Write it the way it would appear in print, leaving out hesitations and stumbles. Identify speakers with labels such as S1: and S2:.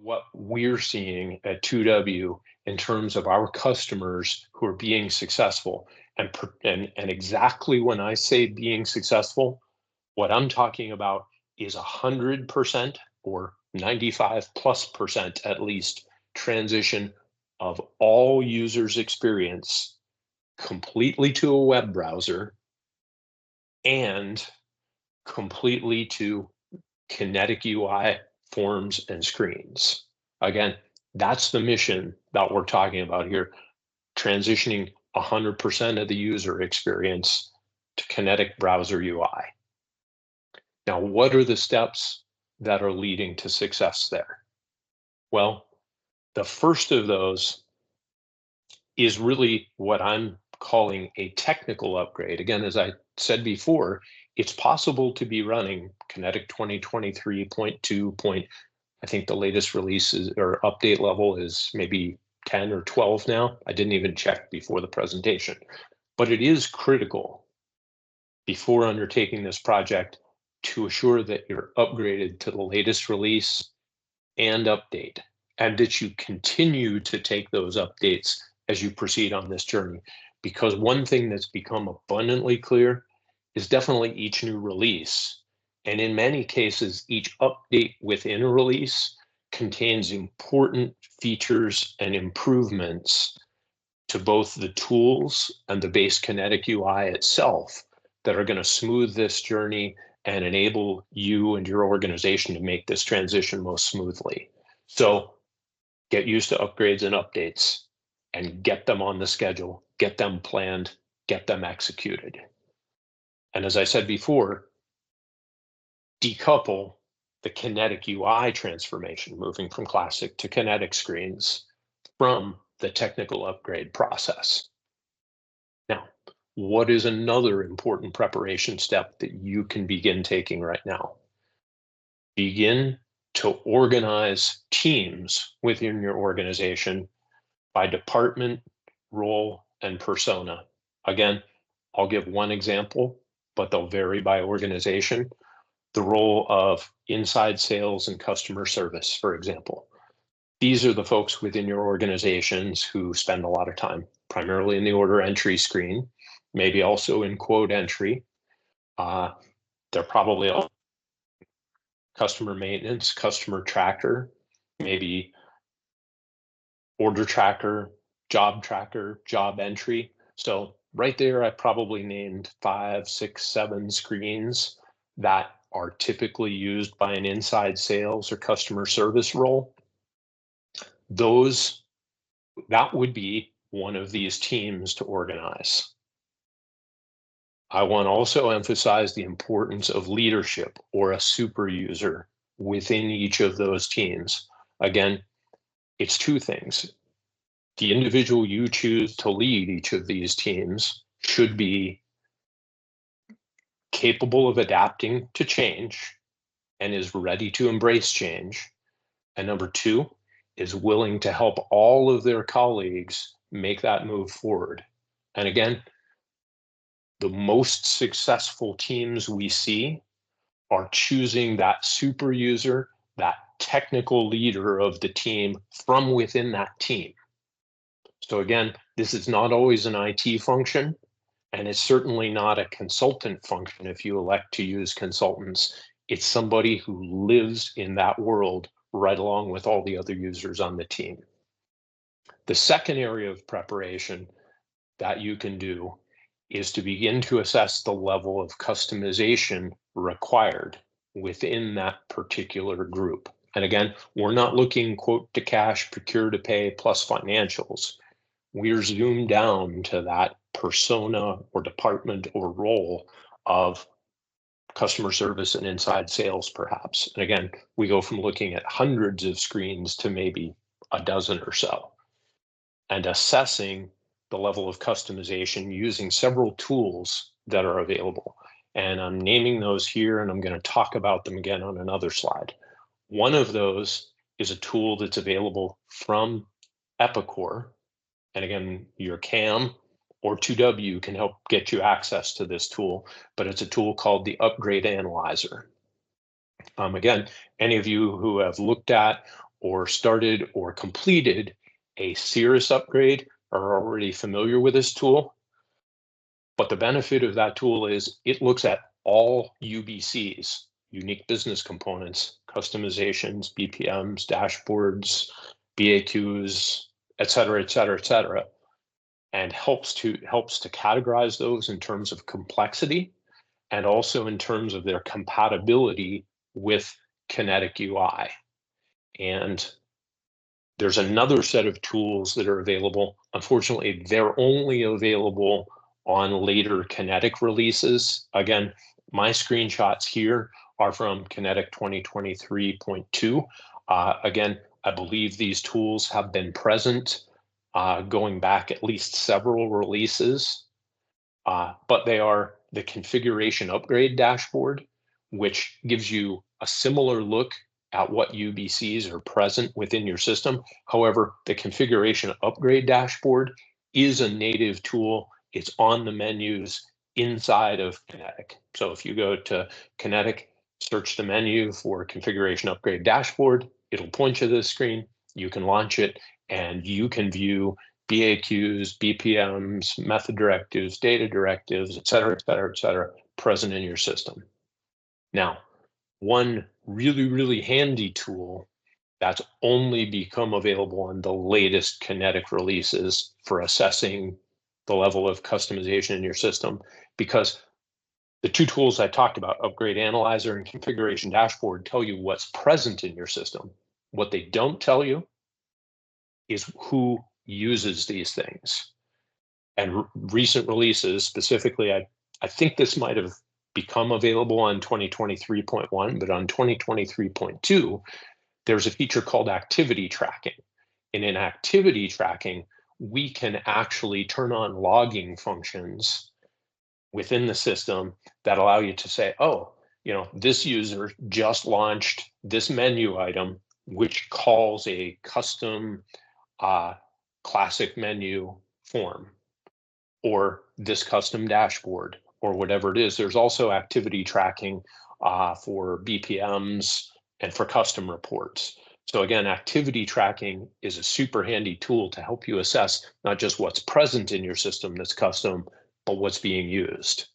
S1: what we're seeing at 2W in terms of our customers who are being successful. And exactly when I say being successful, what I'm talking about is 100% or 95+% at least transition of all users' experience completely to a web browser and completely to Kinetic UI forms and screens. Again, that's the mission that we're talking about here, transitioning 100% of the user experience to Kinetic Browser UI. Now, what are the steps that are leading to success there? Well, the first of those is really what I'm calling a technical upgrade. Again, as I said before, it's possible to be running Kinetic 2023.2. I think the latest release is, or update level is maybe 10 or 12 now. I didn't even check before the presentation, but it is critical before undertaking this project to assure that you're upgraded to the latest release and update, and that you continue to take those updates as you proceed on this journey. Because one thing that's become abundantly clear is definitely each new release, and in many cases, each update within a release contains important features and improvements to both the tools and the base Kinetic UI itself that are going to smooth this journey and enable you and your organization to make this transition most smoothly. So get used to upgrades and updates and get them on the schedule, get them planned, get them executed. And as I said before, decouple the Kinetic UI transformation, moving from classic to Kinetic screens, from the technical upgrade process. Now, what is another important preparation step that you can begin taking right now? Begin to organize teams within your organization by department, role, and persona. Again, I'll give one example, but they'll vary by organization. The role of inside sales and customer service, for example. These are the folks within your organizations who spend a lot of time, primarily in the order entry screen, maybe also in quote entry. They're probably all customer maintenance, customer tracker, maybe order tracker, job entry. So right there, I probably named 5, 6, 7 screens that are typically used by an inside sales or customer service role. That would be one of these teams to organize. I want to also emphasize the importance of leadership or a super user within each of those teams. Again, it's two things. The individual you choose to lead each of these teams should be capable of adapting to change and is ready to embrace change. And number two, is willing to help all of their colleagues make that move forward. And again, the most successful teams we see are choosing that super user, that technical leader of the team from within that team. So again, this is not always an IT function, and it's certainly not a consultant function if you elect to use consultants. It's somebody who lives in that world right along with all the other users on the team. The second area of preparation that you can do is to begin to assess the level of customization required within that particular group. And again, we're not looking quote to cash, procure to pay plus financials. We're zoomed down to that persona or department or role of customer service and inside sales, perhaps. And again, we go from looking at hundreds of screens to maybe a dozen or so, and assessing the level of customization using several tools that are available. And I'm naming those here, and I'm going to talk about them again on another slide. One of those is a tool that's available from Epicor. And again, your CAM or 2W can help get you access to this tool, but it's a tool called the Upgrade Analyzer. Again, any of you who have looked at or started or completed a Cirrus upgrade are already familiar with this tool. But the benefit of that tool is it looks at all UBCs, unique business components, customizations, BPMs, dashboards, BAQs, et cetera, et cetera, et cetera, and helps to categorize those in terms of complexity and also in terms of their compatibility with Kinetic UI. And there's another set of tools that are available. Unfortunately, they're only available on later Kinetic releases. Again, my screenshots here are from Kinetic 2023.2. Again, I believe these tools have been present going back at least several releases, but they are the configuration upgrade dashboard, which gives you a similar look at what UBCs are present within your system. However, the configuration upgrade dashboard is a native tool. It's on the menus inside of Kinetic. So if you go to Kinetic, search the menu for configuration upgrade dashboard, it'll point you to the screen. You can launch it and you can view BAQs, BPMs, method directives, data directives, et cetera, et cetera, et cetera, present in your system. Now, one really, really handy tool that's only become available on the latest Kinetic releases for assessing the level of customization in your system, because the two tools I talked about, Upgrade Analyzer and Configuration Dashboard, tell you what's present in your system. What they don't tell you is who uses these things. And recent releases, specifically, I think this might have become available on 2023.1, but on 2023.2, there's a feature called activity tracking. And in activity tracking, we can actually turn on logging functions within the system that allow you to say, oh, this user just launched this menu item, which calls a custom classic menu form, or this custom dashboard, or whatever it is. There's also activity tracking for BPMs and for custom reports. So again, activity tracking is a super handy tool to help you assess not just what's present in your system that's custom, but what's being used.